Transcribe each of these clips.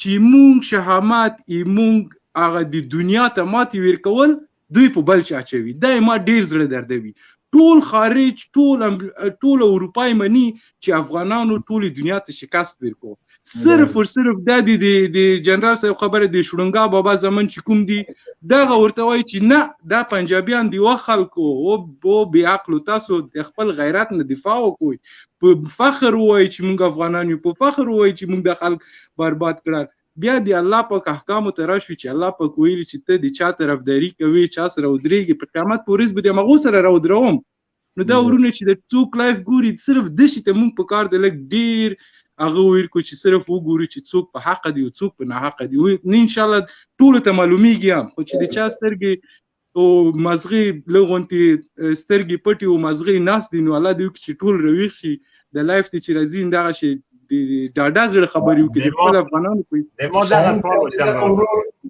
چې مونږ شهامت مونږ هغه د دنیا ته ماتې ورکول دوی په بل چا اچوي. دا ما ډیر زړه دردوي. ټول خارج ټول اروپای مني چې افغانانو ټول دنیا ته شکست ورکو. صرف او صرف د جنرال صاحب خبره د شړونګا بابا زمون چې کوم دی دغه ورته وایي چې نه دا پنجابیان دی و خلکو او بې عقل تاسو د خپل غیرت نه دفاع وکوئ، په فخر وایي چې موږ افغانان یو، په فخر وایي چې موږ د خلک برباد کړل. بیا د الله پاک احکامو ته راشي چې الله پاک ویلي چې ته د چا طرفداري کوي چا سره ودرېږي په قیامت په ورځ به د مغو سره راودروم. نو دا ورونه چې د څوک لایف ګوري صرف دشي ته مونږ په کار د لږ ډیر هغه ویل کو چې صرف وګوري چې څوک په حق دی او څوک په ناحق دی. نو ان شاء الله ټول ته معلومیږي خو چې د چا سترګې او مزغي لغونتي سترګې پټي او مزغي ناس دي نو الله دې چې ټول رويخ شي د لایف ته چې راځي دغه شي دا زړه خبرې وکړي د خپل افغانانو کوي.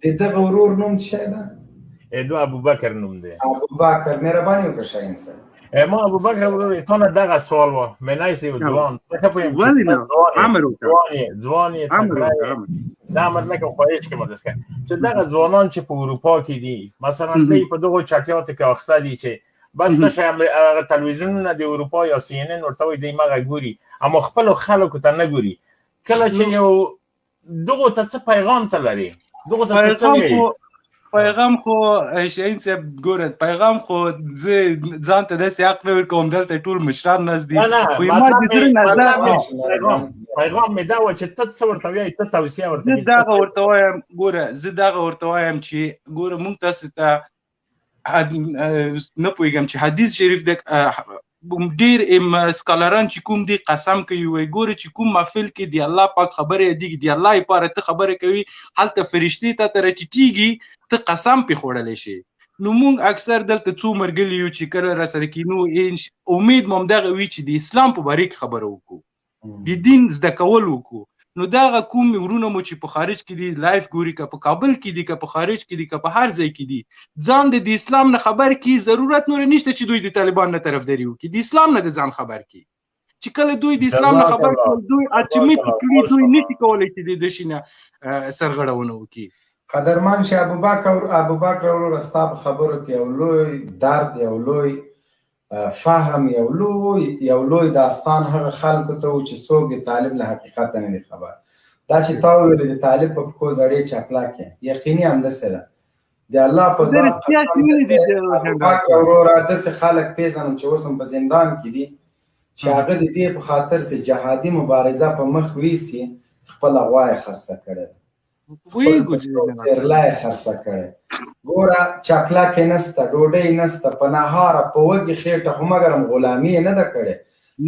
د دغه ورور نوم څه ده؟ ادو ابوبکر نوم دی. ابوبکر مهرباني وکړه شاهین صاحب. ما ابوبکر ورور ته نه دغه سوال و منایسي ځوان ته په ځواني دا امر نه کوم خواهش کوم داسکه چې دغه ځوانان چې په اروپا کې دي مثلا دوی په دغه چټیات کې اخته دي چې بس څه تلویزیونونه د اروپا یا سی ان ان ورته وي دی مغه ګوري اما خپل خلکو ته نه ګوري. کله چې یو دغه ته څه پیغام ته لري دغه ته څه پیغام خو شاهین صاحب ګوره پیغام خو ځان ته داسې حق ورکوم دلته ټول مشران ناس دي پیغام مې دا و چې ته څه ورته وایې ته توصیه ورته زه دغه ورته وایم ګوره زه دغه ورته وایم چې ګوره مونږ تاسو ته نه پوهېږم چې حدیث شریف د ډیر سکالران چې کوم دی قسم کوي وای ګوره چې کوم محفل کې دی الله پاک خبره دی دی الله لپاره ته خبره کوي هلته فرشتي ته تر چټیږي ته قسم په خوړلې شي. نو مونږ اکثر دلته څو مرګلی یو چې کله را سره کینو امید مم دغه وی چې د اسلام په باره کې خبره وکړو د دین زده کول وکړو. نو دغه کوم ورونه مو چې په خارج کې دي لایف ګوري که په کابل کې دي که په خارج کې دي که په هر ځای کې دي ځان د اسلام نه خبر کی ضرورت نور نشته چې دوی د طالبان نه طرفداري وکړي د اسلام نه د ځان خبر کی چې کله دوی د اسلام نه خبر کول دوی اتوماتیکلی دوی نشي کولای چې د شینه سرغړونه وکړي. قدرمن شه ابوبکر ورور استاب خبرو کې یو لوی درد یو لوی فهم یو لوی داستان هغه خلکو ته چې څوک د طالب له حقیقت نه خبر. دا چې تا ویل د طالب په کو زړې چپلا کې یقیني همداسې ده د الله په ذات ابوبکر ورور داسې خلک پیژنم چې اوس هم په زندان کې دي چې هغه د دې په خاطر سه جهادي مبارزه په مخ ویسي خپل غوای خرڅه کړي وی ګورلای خرڅه کړي ګوره چپلا کې نسته ډوډۍ نسته په نهاره په وږي خېټه خو مګرم غلامي نه ده کړې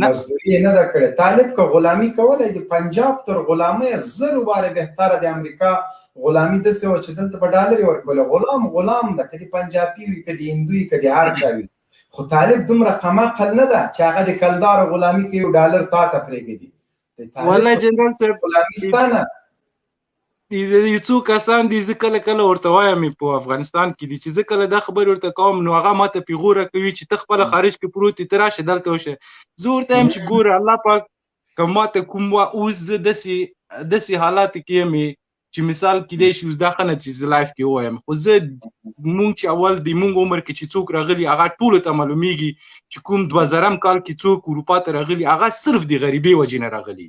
مزدوري نه ده کړې. طالب که غلامي کولی د پنجاب تر غلامۍ زرو باره بهتره د امریکا غلامي داسې وه چې دلته په ډالرې ورکولی غلام ده که د پنجابي وي که د هندو وي که د هر چا وي خو طالب دومره قمعقل نه ده چې هغه د کلدار غلامي کوي یو ډالر تا ته پرېږدي. والله جنرال صاحب غلامي ستا نه یو څو کسان دي زه کله کله ورته وایم په افغانستان کې دي چې زه کله دا خبر ورته کوم نو هغه ماته پیغوره کوي چې ته خپل خارج کې پروت ته راشه دلته وشه. زه ورته وایم چې ګوره الله پاک که ماته کوم اوس زه داسې حالات کې یم چې مثال کېدی شي اوس دا ښه نه چې زه لایف کې ووایم خو زه مونږ چې اول د مونږ عمر کې چې څوک راغلي هغه ټولو ته معلومیږي چې کوم 2000 کال کې څوک اروپا ته راغلي هغه صرف د غریبۍ وجې نه راغلي.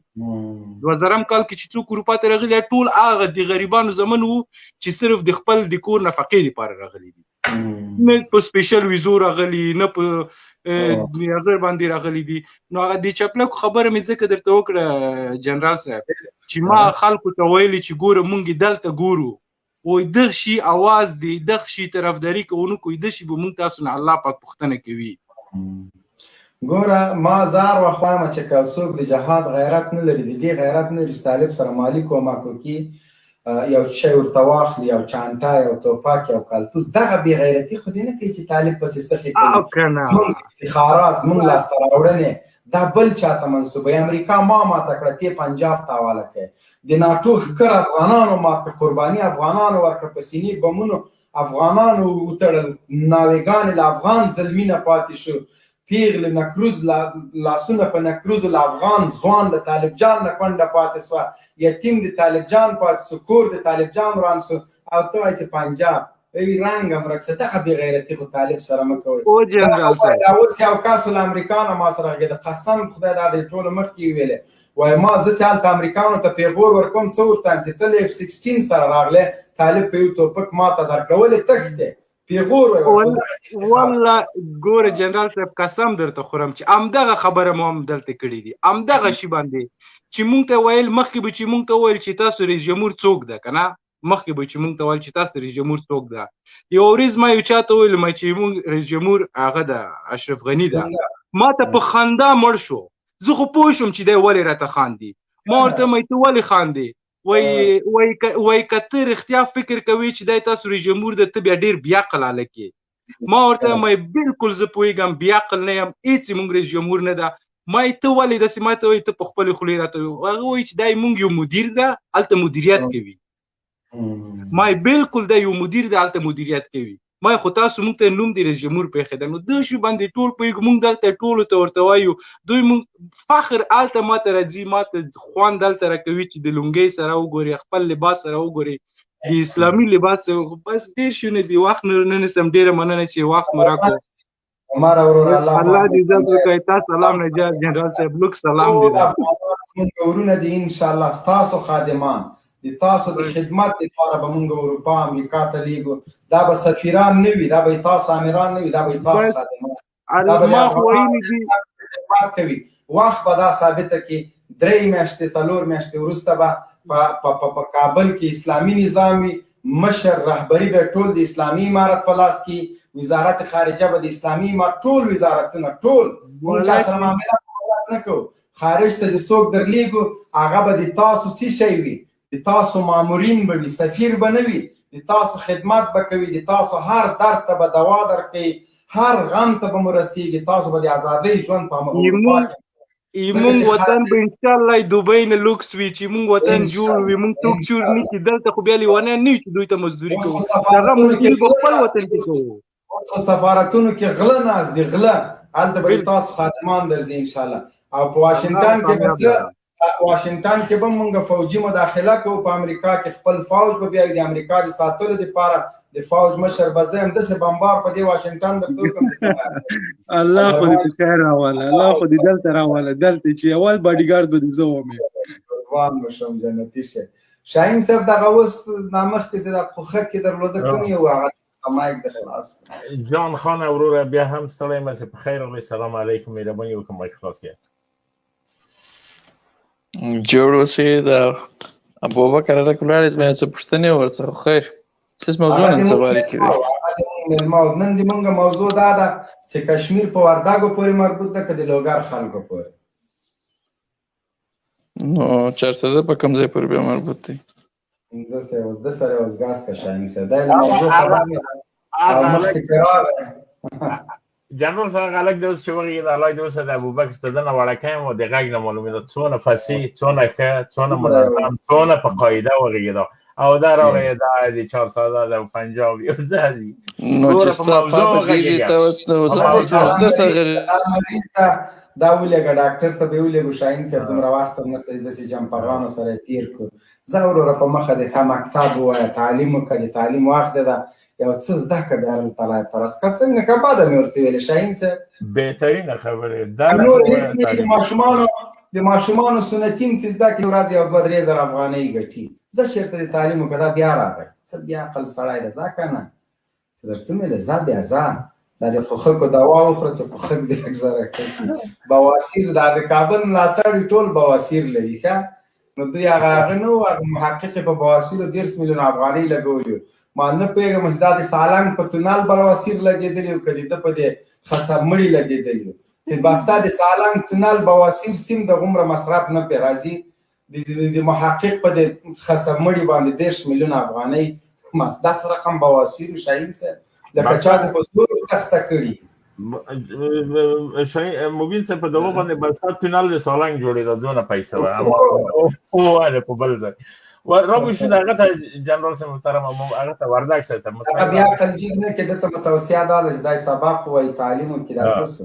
2000 کال کې چې څوک اروپا ته راغلي ټول هغه د غریبانو زمن وو چې صرف د خپل د کور نفقې لپاره راغلي دي نه په سپیشل ویزو راغلي نه په هغه باندې راغلي دي. نو هغه د چپلکو خبره مې ځکه درته وکړه جنرال صاحب چې ما خلکو ته ویلي چې ګوره مونږ دلته ګورو وای دغه شي اواز دی دغه شي طرفداري کوونکو دغه شي به مونږ تاسو نه الله پاک پوښتنه کوي. ګوره ما زار وخوامه چې که څوک د جهاد غیرت نه لري د دې غیرت نه لري چې طالب سره مالي کومکو کې یو شی ورته واخلي یو چانټا یو توپاک یو کالتوس دغه بې غیرتي خو دې نه کوي چې طالب پسې سخي کوي زموږ افتخارات زموږ لاسته راوړنې دا بل چاته منسوبوي. امریکا ما ماته کړه تی پنجاب ته حواله کوي د ناټو ښکر افغانانو ماته قرباني افغانانو ورکړه په سینې بمونو افغانانو وتړل ناوېګانې له افغان زلمي نه پاتې شو پیغله نکروز لاسونه په نکروز له افغان ځوان د طالب جان نه کونډه پاتې سوه یتیم د طالب جان پاتې سو، کور د طالب جان وران سو، او ته وایې چې پنجاب ای رنګ مرګ څه دغه بې غیرتي خو طالب سره مه کوئ. او جنرال صاحب دا اوس یو کس له امریکا نه ما سره غږېده، قسم خدای دا د ټولو مخکې ویلې، وایي ما زه چې هلته امریکانو ته پیغور ورکوم څه ورته وایم چې ته له F-16 سره راغلی، طالب په یو توپک ما ته درکړه، ولې تښتې؟ پیغور والله ګوره جنرال صاحب قسم درته خورم چې همدغه خبره مو هم دلته کړې دي، همدغه شي باندې چې مونږ ته ویل مخکې به چې مونږ ته ویل چې تاسو رئیس جمهور څوک ده که نه، مخکې به چې مونږ ته ویل چې تاسو رئیس جمهور څوک ده. یو ورځ ما یو چا ته ویل چې مونږ رئیس جمهور هغه ده اشرف غني ده، ما ته په خندا مړ شو. زه خو پوه شوم چې دی ولې راته خاندي. ما ورته ویل ته ولې خاندې؟ وایي که ته رښتیا فکر کوي چې دی تاسو رئیس جمهور ده ته بیا ډېر بیعقل هلک یې. ما ورته ویل بالکل زه پوهېږم بیعقل نه یم، هېڅ موږ رئیس جمهور نه ده. ما ته ولې داسې ما ته وایي ته په خپلې خولې راته وایي. هغه وایي چې دی موږ یو مدیر ده هلته مدیریت کوي. ما بالکل دی یو مدیر ده هلته مدیریت کوي. ما خو تاسو موږ ته نوم د رئیس جمهور پرېښېده، نو دغه شي باندې ټول پوهېږو. موږ دلته ټولو ته ورته وایو دوی موږ فخر هلته ما ته راځي، ما ته خوند هلته راکوي چې د لونګۍ سره وګورې، خپل لباس سره وګورې، د اسلامي لباس. بس ډېر شونه دي، وخت نه نیسم، ډېره مننه چې وخت مو راکړو. الله دې عزت وکړي. تا سلام نجات جنرال صاحب، لوک سلام دې ده. زموږ ورونه دي انشاءالله ستاسو خادمان، د تاسو د خدمت لپاره به موږ اروپا امریکا ته لیږو. دا به سفیران نه وي، دا به تاسو امیران نه وي، دا به تاسو خادمان کوي. وخت به دا ثابته کړي، 3 میاشتې 4 میاشتې وروسته به په کابل کې اسلامي نظام وي، مشر رهبري به ټول د اسلامي امارت په لاس کې، وزارت خارجه به د اسلامي امارت، ټول وزارتونه ټول موږ چا سره معاملات نه کوو. خارج ته چې څوک درلیږو هغه به د تاسو څه شی وي، د تاسو مامورین به وي، سفیر به نه وي، د تاسو خدمت به کوي، د تاسو هر درد ته به دوا درکوي، هر غم ته به مو رسېږي، تاسو به د ازادۍ ژوند په اروپا کې. موږ وطن به انشاءالله دوبۍ نه لوکس وي، چې موږ وطن جوړ وي، موږ څوک چور نه کړي. دلته خو بیا لیونیان نه وي چې دوی ته مزدوري کوو، هغه مزدوري په خپل وطن کې کوو. سفارتونو کې غله ناست دي، غله هلته به تاسو خادمان درځي انشاءالله. او په واشنګټن کې به واشنګټن کې به موږ فوجي مداخله کوو، په امریکا کې خپل فوج به بیا د امریکا د ساتلو دپاره د فوج مشر به زه یم، داسې بمبار په دې واشنګټن درته وکړم. الله خو دې په خیر راوله، الله خو دې دلته راوله، دلته چې اول باډیګارډ به دې زه وم. قربان به شم، جنتي شي. شاهین صاحب دغه اوس نامخکې چې د خوښه کې درلوده کوم یو هغه مایک د خلاص جان خان وروره بیا هم ستړی یم، چې په خیر راغلی. سلام علیکم، مهرباني وکړه مایک خلاص کړه. جوړ اوسئ. د ابوبکر هلک ولاړې، زما یو څه پوښتنې ورڅخه. خیر څه موضوع نن سبا کې دی؟ نن د موږ موضوع دا ده چې کشمیر په وردګو پورې مربوط ده که د لوګر خلکو پورې؟ نو چارسده په کوم ځای پورې بیا مربوط دی؟ دلته اوس د سره اوسګاس که شاهین صاحب دا له موضوع خبر نه ده او مخکې چې راغی جنرال صاحب هلک د اوس چې وغږېد، الله دې اوس د ابوبکر ته دنه وړکی یم او د غږ نه معلومېده څونه فصیح، څونه ښه، څونه منظم، څونه په قاعده وغږېده. او دا راغی دا د 400 ده او پنجاب یو ځای دي. نو چې ستا پاپه کېږي ته اوس نو دا ولېږه ډاکټر ته به یې ولېږو. شاهین صاحب دومره وخت هم نشته چې داسې جمپغانو سره تېر کړو. زه وروره په مخه دې ښه مکتب ووایه، تعلیم وکړه، د تعلیم وخت دی ده، یو څه زده کړه بیا الله ترس که څنګه که بده مې ورته ویلې شاهین صاحب؟ بهترینه خبرې نور هېڅ د ماشومانو سنتي م چې زده کړي ورځ یو 2-3 زره افغانۍ ګټي. زه چېرته د تعلیم وکړه دا بیا راغی، څه بیا عقل سړی ده، ځه که نه چې درته مې ویلې ځه بیا ځه دا د پوښکو دوا وخوره چې پوښک دې لږ زره کړي. بواسیر دا د کابل ملاتړ ټول بواسیر لري ښه، نو دوی هغه نه و، هغه محقق په بواسیرو 10 میلیون افغانۍ لګولي. ما نه پوهېږم چې دا د سالنګ په تونل بواسیر لګېدلي و که د ده په دې خسبمړي لګېدلي و، چې بس دا د سالنګ تونل بواسیر سیم د غومره مصرف نه پرې راځي. د محقق په دې خسبمړي باندې 10 میلیون افغانۍ داسې رقم بواسیر شاهین صاحب لکه چا چې په زور تخته کړي. مبین صاحب په دغه باندې بلسات تونل د سالنګ جوړېده، دونه پیسه وه وواله په بل ځای رابو شو. هغه ته جنرال صاحب محترم هغه ته وردګ صاحب ته هغه بیا تلجیږ نه کېده، ته متوسعه دا ده چې دا سبق وایي تعلیم وکړي دا څه سو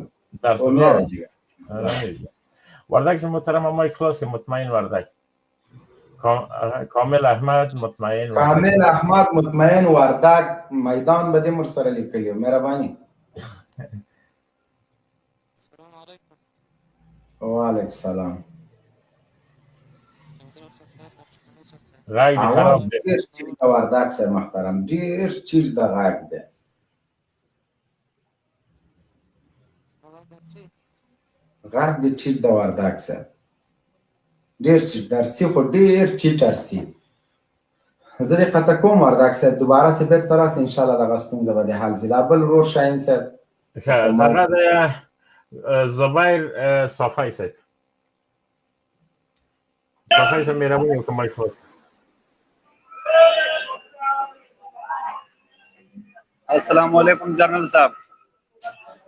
وردګ صاحب محترم مایک خلاص کړه. مطمئن وردګ کامل احمد مطمئن کامل احمد مطمئن وردګ میدان به دې مر سره لیکلی مهرباني. السلام علیکم. وعلیکم السلام. غږ دې خراب دی. ډېر چیرته وردګ صاحب محترم ډېر چیرته غږ دی. غږ دې ټیټ د وردګ صاحب ډېر ټیټ درسي خو ډېر ټیټ درسي. زه دې قطع کوم وردګ صاحب دوباره چې بېرته راسي انشاءالله دغه ستونزه به دې حل شي. دا بل ورور شاهین صاحب دغه د زبیر صافی صاحب صافی صاحب مهرباني وکړئ مایک خلاص. السلام علیکم جنرال صاحب.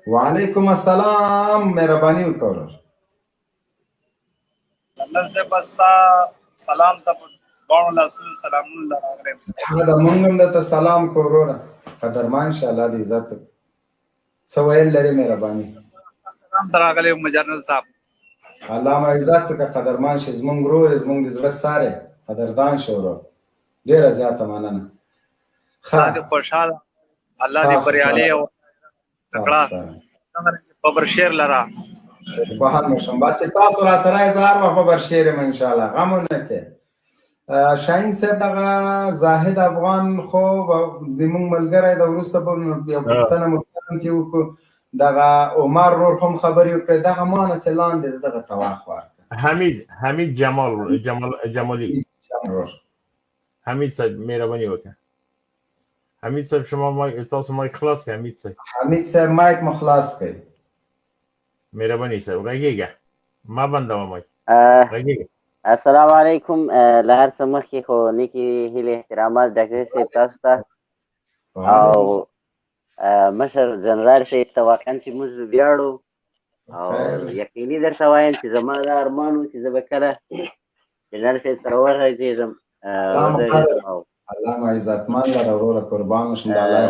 وعلیکم السلام مهرباني وکړه. جنرال صاحب استا سلام ته باندې لاسو سلامونه راغلم. هغه د مونږ هم درته سلام کو وروره قدرمان انشاءالله دې عزت څه ویل لري مهرباني. سلام ته راغلم جنرال صاحب. الله مو عزت وکړه قدرمان شي زمونږ ورور زمونږ د زړه ساری قدردان شو ورور ډېره زیاته مننه. الله دې خوشحاله الله دې بریالي او تکړه خبر شیر لرا بہت مشم بات چې تاسو را سره هزار و خبر شیر م ان شاء الله غم نه کې. شاهین صاحب دغه زاهد افغان خو د مونږ ملګری د ورسته په یو پښتنه مختم کې وکړو دغه عمر رور هم خبرې وکړې دغه مانه چې لاندې دغه تواخ ورکړه حمید جمالی حمید صاحب مهرباني وکړه. حمید صاحب شما تاسو مایک خلاص کړئ. حمید صاحب مایک مخلاص کړئ مهرباني صاحب غږیږه ما بندوم مایک غږیږه. السلام علیکم. له هر څه مخکې خو نیکې هیلې احترامات ډاکټر صاحب تاسو ته او مشر جنرال صاحب ته واقعا چې موږ ویاړو او یقیني درته وایم چې زما دا ارمان و چې زه به کله جنرال صاحب سره ورغږېږم. الله مو عزتمن لره وروره قربان شم د الله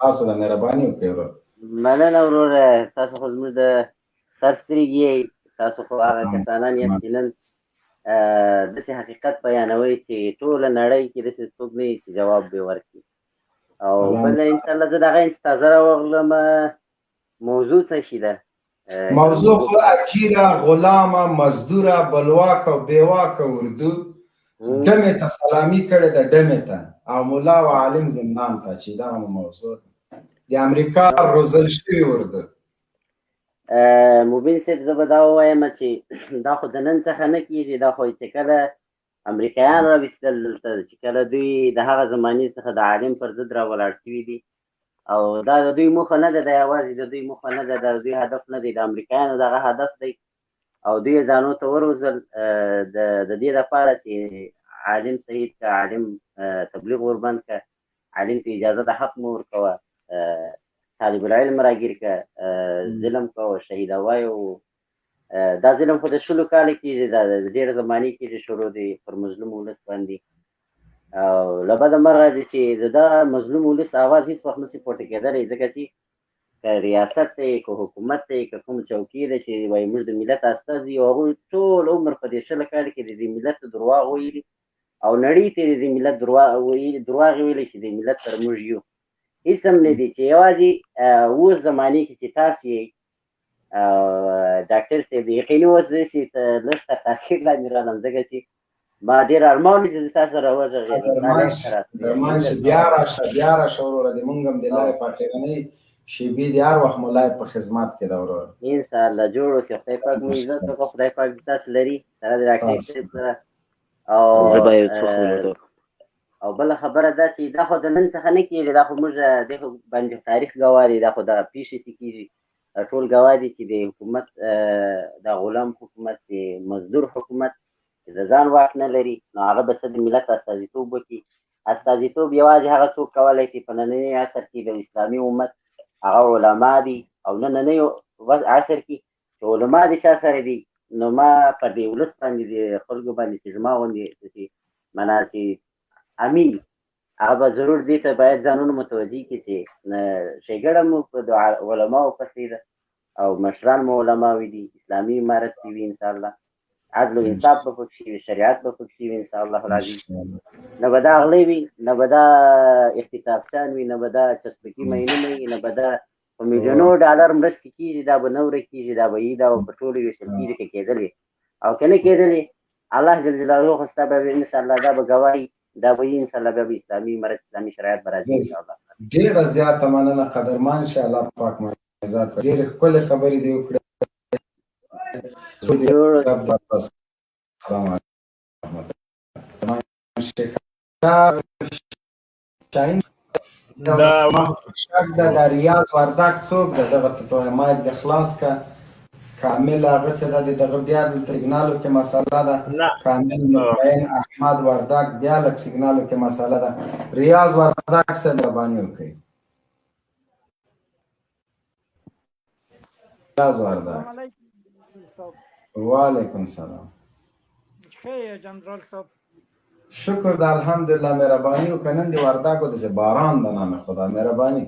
تاسو د مهرباني وکړئ وروره. مننه وروره تاسو خو زموږ د سر سترګې یې تاسو خو هغه کسانان یقینا داسې حقیقت بیانوئ چې ټوله نړۍ کې داسې څوک نه وي چې جواب به ورکړي. او بله انشاءالله زه د هغه چې تازه راوغلم موضوع څه شي ده موضوع خو اجیره غلامه مزدوره بلواک او بیواک اردو ډمې ته سلامي کړې ده ډمې ته او ملا او عالم زندان ته چې دغه موضوع ده د امریکا روزل شوي اردو. مبین صاحب زه به دا ووایم چې دا خو د نن څخه نه کېږي دا خو چې کله امریکایان راویستل دلته چې کله دوی د هغه زمانې څخه د عالم پر ضد راولاړ شوي دي او دا د دوی موخه نه ده دا یوازې د دوی موخه نه ده د دوی هدف نه دی د امریکایانو دغه هدف دی او دوی ځانو ته وروزل د دې لپاره چې عالم صحیح که عالم تبلیغ وربند که عالم ته اجازه د حق مو ورکوه طالب العلم راګیر که ظلم کوه شهیدوی او دا ظلم خو د شلو کاله کېږي دا د ډېر زمانې کېږي شروع دی پر مظلوم ولس باندې او له بده مرغه دی چې د دغه مظلوم ولس اواز هېڅ وخت نشي پورته کېدلی ځکه چې که ریاست دی که حکومت دی که کوم چوکۍ دی چې وایي موږ د ملت استازي او هغوی ټول عمر په دې شله کاله کې د دې ملت دروغ ویلي او نړۍ ته د دې ملت دروغ ویلي چې د ملت سره موږ یو هېڅ هم نه دي چې یوازې اوس زمانې کې چې تاسو یې ډاکټر صاحب یقیني اوس داسې لږ تر تاثیر لاندې رالم ځکه چې ما ډېر ارمان و چې زه تا سره وغږېږم بیا راشه وروره د مونږ هم د لایف اخرنۍ شیبې د هر وخت مو لایف په خدمت کې ده وروره انشاءالله جوړ اوسې خدای پاک مو عزت وکړه خدای پاک تاسو لري سره د ډاکټر صاحب سره او بله خبره ده چې دا خو د نن څخه نه کېږي دا خو موږ دې باندې تاریخ ګواه دی دا خو دغه پېښې چې کېږي ټول ګواه دي چې د حکومت د غلام حکومت د مزدور حکومت چې د ځان واک نه لري نو هغه به څه د ملت استازیتوب وکړي استازیتوب یوازې هغه څوک کولی شي په ننني عصر کې د اسلامي امت هغه علما دي او ننني عصر کې چې علما د چا سره دي نو ما پر دې ولس باندې د خلکو باندې چې زما غوندې معنا چې امین هغه به ضرور دې ته باید ځانونه متوجه کړي چې ښېګړه مو په علماو پسې ده او مشران مو علماوي دي اسلامي امارت کې وي انشاءالله عدل و انصاف به پکې وي، شریعت به پکې وي ان شاء الله العزیز. نه به دا غلې وي، نه به دا اختطافچان وي، نه به دا چسپکي مینونه وي، نه به دا په میلیونو ډالر مرستې کېږي، دا به نه ورکېږي، دا به وي، دا به په ټولو ویشل کېږي که کېدلې او که نه کېدلې الله جل جلاله خو ستا به ان شاء الله دا به ګواهي، دا به وي ان شاء الله بیا به اسلامي امارت اسلامي شرایط به راځي ان شاء الله. ډېره زیاته مننه قدرمان شه، الله پاک مو عزت ورکړي. ډېرې ښکلې خبرې دې وکړې. السلام علیکم. د ریاض وردګ څوک د دغه مایک د خلاص کا کامل هغه څه د دغه بیا د سیګنالو کې مسله ده. کامل مطمئن احمد وردګ بیا لږ سیګنالو کې مسله ده. ریاض وردګ څه مهرباني وکړئ. ریاض وردګ. وعلیکم السلام. خیر جنرال صاحب. شکر د الحمدلله مهرباني وکړه. نن د وردګو داسې باران د نام خدا مهرباني.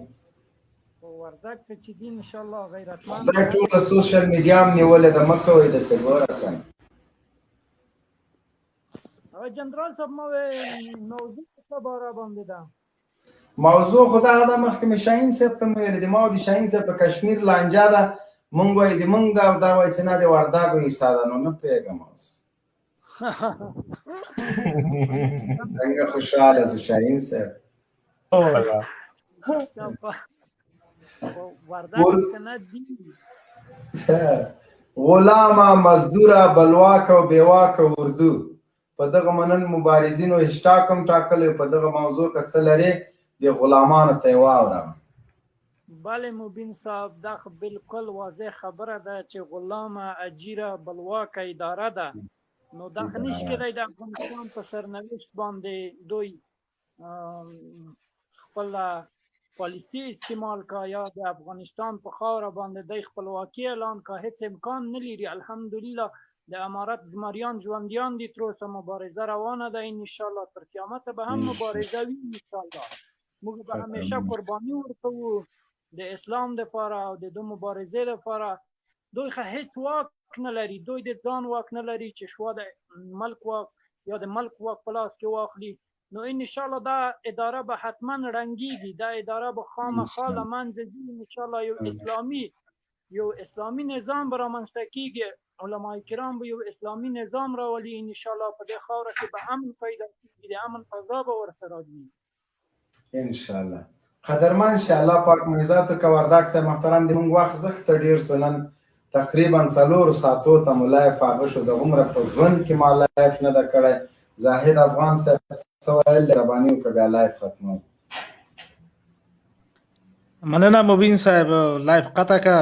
وردګ ته چې دي ان شاء الله غیرتمند دا ټوله سوشل میډیا هم نیولې ده، مه کوئ داسې ګوره کنه. جنرال صاحب موضوع څه باره باندې ده؟ موضوع خو دغه ده، مخکې مې شاهین صاحب ته مې ویلې دي، ما د شاهین صاحب په کشمیر لانجه ده، مونږ وایي د مونږ دا وایي چې نه د وردګو حصه ده، نو نه پوهېږم اوس څنګه خوشحاله شو شاهین صاحب. غلامه مزدوره بلواکه او بیواکه اردو په دغه منن مبارزینو هشتاګ هم ټاکلی، په دغه موضوع که څه لرې د غلامانو ته یې واورم. بله مبین صاحب دا بالکل واضح خبره ده چې غلامه اجیره بلواکه اداره ده، نو دا خنیش کېدای د افغانستان په سرنوشت باندې دوی خپل پالیسی استعمال کا یا د افغانستان په خاوره باندې د خپلواکي اعلان کا، هیڅ امکان نه لري. الحمدلله د امارت زمریان ژوندیان دي، تر اوسه مبارزه روانه ده، ان شاء الله تر قیامت به هم مبارزه وي ان شاء الله. موږ به همیشه قرباني ورکوو د اسلام لپاره او د دو مبارزې لپاره. دوی خو هیڅ واک نه لري، دوی د ځان واک نه لري چې شوا د ملک واک یا د ملک واک په لاس کې واخلي. نو ان شاء الله دا اداره به حتما رنګیږي، دا اداره به خامخا له منځه ځي. ان شاء الله یو اسلامي نظام به رامنځته کیږي، علما کرام به یو اسلامي نظام راولي. ان شاء الله په دې خاوره کې به امن پیدا کیږي، د امن فضا به ورته راځي ان شاء الله. قدرمن شه، الله پاک مو عزت وکړه. وردګ صاحب محترم، د موږ وخت زښته ډېر سو، نن تقریبا 4 ساعتو ته مو لایف هغه شو، د عمره په ژوند کې ما لایف نه ده کړی. زاهد افغان صاحب څه ویل مهرباني وکړه بیا لایف ختموم. مننه مبین صاحب، لایف قطع کا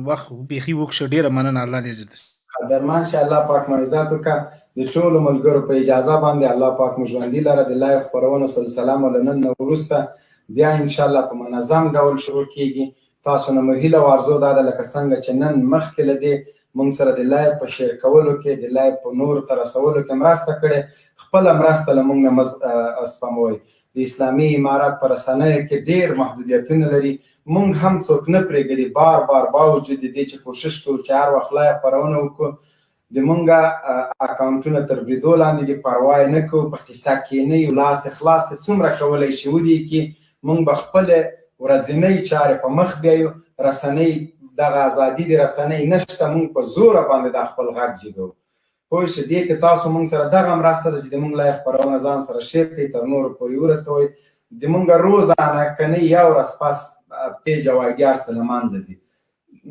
وخت بیخي وکړه، ډیره مننه. الله دې عزت قدرمن شه، الله پاک مو عزت وکړه. د ټولو ملګرو په اجازه باندې الله پاک مو ژوندي لره. د لایف خپرونو سلسله مو له نن نه وروسته بیا ان شاء الله په منظم ډول شروع کیږي. تاسو نه مو هیله او ارزو دا ده لکه څنګه چې نن مخکې له دې موږ سره د لایف په شیر کولو کې، د لایف په نورو ته رسولو کې مرسته کړې، خپله مرسته له موږ نه مه سپموئ. د اسلامي امارت په رسنیو کې ډېر محدودیتونه لري، موږ هم څوک نه پرېږدي. بار بار باوجود د دې چې کوشش کوو چې هر وخت لایف خپرونه وکړو، د موږ اکاونټونه تر بریدو لاندې دي، پروا یې نه کوو. په قصه کې نه یو، لاس خلاص څومره کولی شي ودې موږ به خپلې ورځنۍ چارې په مخ بیایو. رسنۍ دغه ازادي د رسنۍ نشته، موږ په زوره باندې دا خپل غږ جګوو. پوه شئ، دې کې تاسو موږ سره دغه مرسته ده چې د موږ لایف خپرونه ځان سره شیر کړئ، تر نورو پورې ورسوئ. د موږ روزانه که نه یو ورځ پس پیج او آیډي څه له منځه ځي.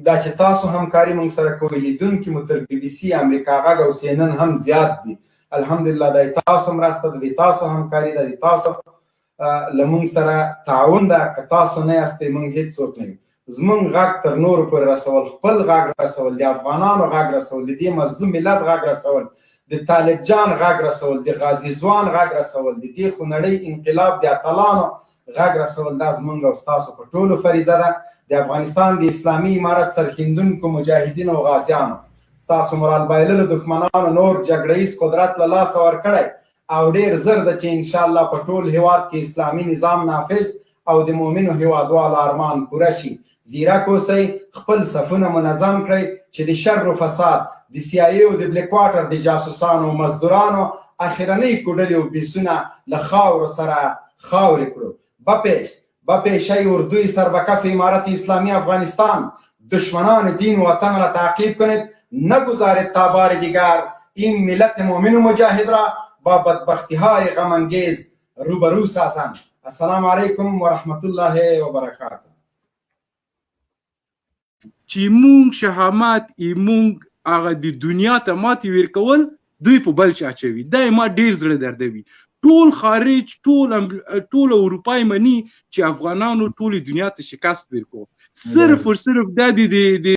دا چې تاسو همکاري موږ سره کوئ، لیدونکي مو تر BBC، امریکا غږ او CNN هم زیات دي. الحمدلله دا تاسو مرسته ده، د تاسو همکاري ده، د تاسو له موږ سره تعاون ده. که تاسو نه یاستئ موږ هېڅوک نه یو. زموږ غږ تر نورو پورې رسول، خپل غږ رسول، د افغانانو غږ رسول، د دې مظلوم ملت غږ رسول، د طالب جان غږ رسول، د غازي ځوان غږ رسول، د دې خونړۍ انقلاب د اتلانو غږ رسول، دا زموږ او ستاسو په ټولو فریضه ده. د افغانستان د اسلامي امارت سرښندونکو مجاهدینو او غازیانو، ستاسو مرال بایللو دښمنانو نور جګړه ییز قدرت له لاسه ورکړی، او ډېر زر ده چې انشاءالله په ټول هیواد کې اسلامي نظام نافذ او د مؤمنو هیوادوالو ارمان پوره شي. زیرک اوسئ، خپل صفونه منظم کړئ چې د شر و فساد د سی آی ای او د بلیک واټر د جاسوسانو مزدورانو اخرنۍ کوډلې او بیسونه له خاورو سره خاورې کړو. بپی شی اردوی سربکف امارت اسلامی افغانستان دشمنان دین و وطن را تعقیب کنید، نگذارید تا بار دیگر این ملت مؤمن و مجاهد را با بدبختی های غم انگیز روبرو سازند. السلام علیکم و رحمت الله و برکاته. چې مونږ شهامت مونږ هغه د دنیا ته ماتې ورکول دوی په بل چا اچوي. دا ما ډیر زړه دردوي. ټول خارج ټول اروپای مني چې افغانانو ټولې دنیا ته شکست ورکړو. صرف او صرف دا د